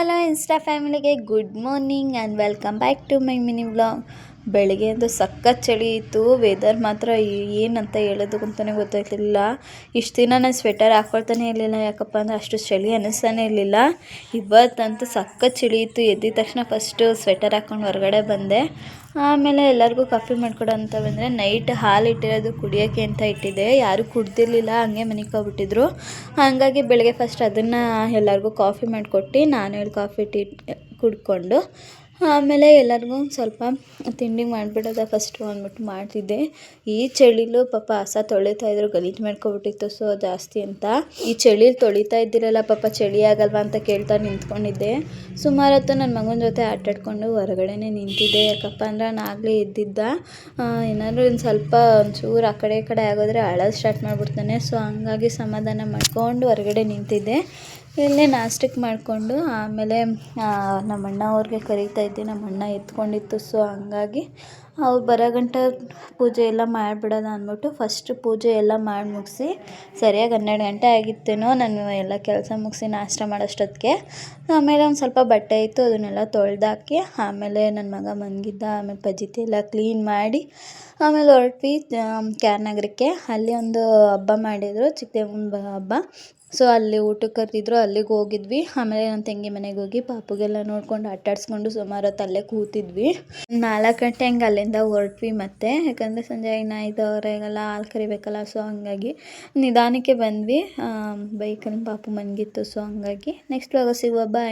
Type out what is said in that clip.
Hello insta ಫ್ಯಾಮಿಲಿಗೆ good morning and welcome back to my mini vlog. ಬೆಳಗ್ಗೆ ಅಂತೂ ಸಖತ್ ಚಳಿ ಇತ್ತು. ವೆದರ್ ಮಾತ್ರ ಏನಂತ ಹೇಳೋದಕ್ಕೆ ಅಂತಲೇ ಗೊತ್ತಾಗ್ತಿರ್ಲಿಲ್ಲ. ಇಷ್ಟು ದಿನ ನಾನು ಸ್ವೆಟರ್ ಹಾಕ್ಕೊಳ್ತಾನೆ ಇರಲಿಲ್ಲ, ಯಾಕಪ್ಪ ಅಂದರೆ ಅಷ್ಟು ಚಳಿ ಅನ್ನಿಸ್ತಾನೆ ಇರಲಿಲ್ಲ. ಇವತ್ತಂತೂ ಸಖತ್ ಚಳಿ ಇತ್ತು. ಎದ್ದಿದ ತಕ್ಷಣ ಫಸ್ಟು ಸ್ವೆಟರ್ ಹಾಕ್ಕೊಂಡು ಹೊರಗಡೆ ಬಂದೆ. ಆಮೇಲೆ ಎಲ್ಲರಿಗೂ ಕಾಫಿ ಮಾಡಿಕೊಡು ಅಂತ ಬಂದರೆ ನೈಟ್ ಹಾಲು ಇಟ್ಟಿರೋದು ಕುಡಿಯೋಕ್ಕೆ ಅಂತ ಇಟ್ಟಿದ್ದೆ. ಯಾರೂ ಕುಡ್ದಿರಲಿಲ್ಲ, ಹಂಗೆ ಮನಿಕೋಗ್ಬಿಟ್ಟಿದ್ರು. ಹಾಗಾಗಿ ಬೆಳಗ್ಗೆ ಫಸ್ಟ್ ಅದನ್ನು ಎಲ್ಲರಿಗೂ ಕಾಫಿ ಮಾಡಿಕೊಟ್ಟು ನಾನು ಕಾಫಿ ಟೀ ಕುಡ್ಕೊಂಡು ಆಮೇಲೆ ಎಲ್ಲರಿಗೂ ಸ್ವಲ್ಪ ತಿಂಡಿ ಮಾಡಿಬಿಡೋದ ಫಸ್ಟು ಅಂದ್ಬಿಟ್ಟು ಮಾಡ್ತಿದ್ದೆ. ಈ ಚಳಿಲೂ ಪಾಪ ಹಸ ತೊಳಿತಾಯಿದ್ರು, ಗಲೀಜು ಮಾಡ್ಕೊಬಿಟ್ಟಿತ್ತು ಸೊ ಜಾಸ್ತಿ ಅಂತ. ಈ ಚಳಿಲಿ ತೊಳಿತಾ ಇದ್ದಿರಲ್ಲ ಪಾಪ, ಚಳಿ ಆಗಲ್ವಾ ಅಂತ ಕೇಳ್ತಾ ನಿಂತ್ಕೊಂಡಿದ್ದೆ. ಸುಮಾರು ಹೊತ್ತು ನನ್ನ ಮಗನ ಜೊತೆ ಆಟಾಡ್ಕೊಂಡು ಹೊರಗಡೆನೇ ನಿಂತಿದ್ದೆ. ಯಾಕಪ್ಪ ಅಂದರೆ ನಾನು ಆಗಲೇ ಎದ್ದಿದ್ದ. ಏನಾದರೂ ಒಂಚೂರು ಆ ಕಡೆ ಈ ಕಡೆ ಆಗೋದ್ರೆ ಅಳೋದು ಸ್ಟಾರ್ಟ್ ಮಾಡಿಬಿಡ್ತಾನೆ. ಸೊ ಹಂಗಾಗಿ ಸಮಾಧಾನ ಮಾಡಿಕೊಂಡು ಹೊರಗಡೆ ನಿಂತಿದ್ದೆ. ಇಲ್ಲೇ ನಾಷ್ಟಕ್ಕೆ ಮಾಡಿಕೊಂಡು ಆಮೇಲೆ ನಮ್ಮ ಅಣ್ಣ ಅವ್ರಿಗೆ ಕರೀತಾ ಇದ್ದೆ. ನಮ್ಮ ಅಣ್ಣ ಎತ್ಕೊಂಡಿತ್ತು. ಸೊ ಹಂಗಾಗಿ ಅವ್ರು ಬರೋ ಗಂಟ ಪೂಜೆ ಎಲ್ಲ ಮಾಡಿಬಿಡೋಣ ಅಂದ್ಬಿಟ್ಟು ಫಸ್ಟ್ ಪೂಜೆ ಎಲ್ಲ ಮಾಡಿ ಮುಗಿಸಿ ಸರಿಯಾಗಿ 12 ಗಂಟೆ ಆಗಿತ್ತೇನೋ ನಾನು ಎಲ್ಲ ಕೆಲಸ ಮುಗಿಸಿ ನಾಷ್ಟ ಮಾಡೋಷ್ಟೊತ್ತಿಗೆ. ಆಮೇಲೆ ಒಂದು ಸ್ವಲ್ಪ ಬಟ್ಟೆ ಇತ್ತು, ಅದನ್ನೆಲ್ಲ ತೊಳೆದಾಕಿ ಆಮೇಲೆ ನನ್ನ ಮಗ ಮಲಗಿದ್ದ. ಆಮೇಲೆ ಪಜಿತಿ ಎಲ್ಲ ಕ್ಲೀನ್ ಮಾಡಿ ಆಮೇಲೆ ಹೊರಟ್ವಿ ಕೆ.ಆರ್. ನಗರಕ್ಕೆ. ಅಲ್ಲಿ ಒಂದು ಹಬ್ಬ ಮಾಡಿದರು, ಚಿಕ್ಕದೇವನ ಹಬ್ಬ. ಸೊ ಅಲ್ಲಿ ಊಟಕ್ಕೆ ಕರೆದಿದ್ರು, ಅಲ್ಲಿಗೆ ಹೋಗಿದ್ವಿ. ಆಮೇಲೆ ನನ್ನ ತಂಗಿ ಮನೆಗೆ ಹೋಗಿ ಪಾಪುಗೆಲ್ಲ ನೋಡ್ಕೊಂಡು ಆಟಾಡಿಸ್ಕೊಂಡು ಸುಮಾರು ಹೊತ್ತು ಅಲ್ಲೇ ಕೂತಿದ್ವಿ. 4 ಗಂಟೆ ಹಂಗೆ ಅಲ್ಲಿಂದ ಹೊರಟ್ವಿ ಮತ್ತೆ, ಯಾಕಂದರೆ ಸಂಜೆ ಇನ್ನು 5 ಹಾಲು ಕರಿಬೇಕಲ್ಲ. ಸೊ ಹಂಗಾಗಿ ನಿಧಾನಕ್ಕೆ ಬಂದ್ವಿ. ಬೈಕಲ್ಲಿ ಪಾಪು ಮನಗಿತ್ತು. ಸೊ ಹಂಗಾಗಿ ನೆಕ್ಸ್ಟ್ ವ್ಲಾಗ ಸಿಗುವ, ಬಾಯ್.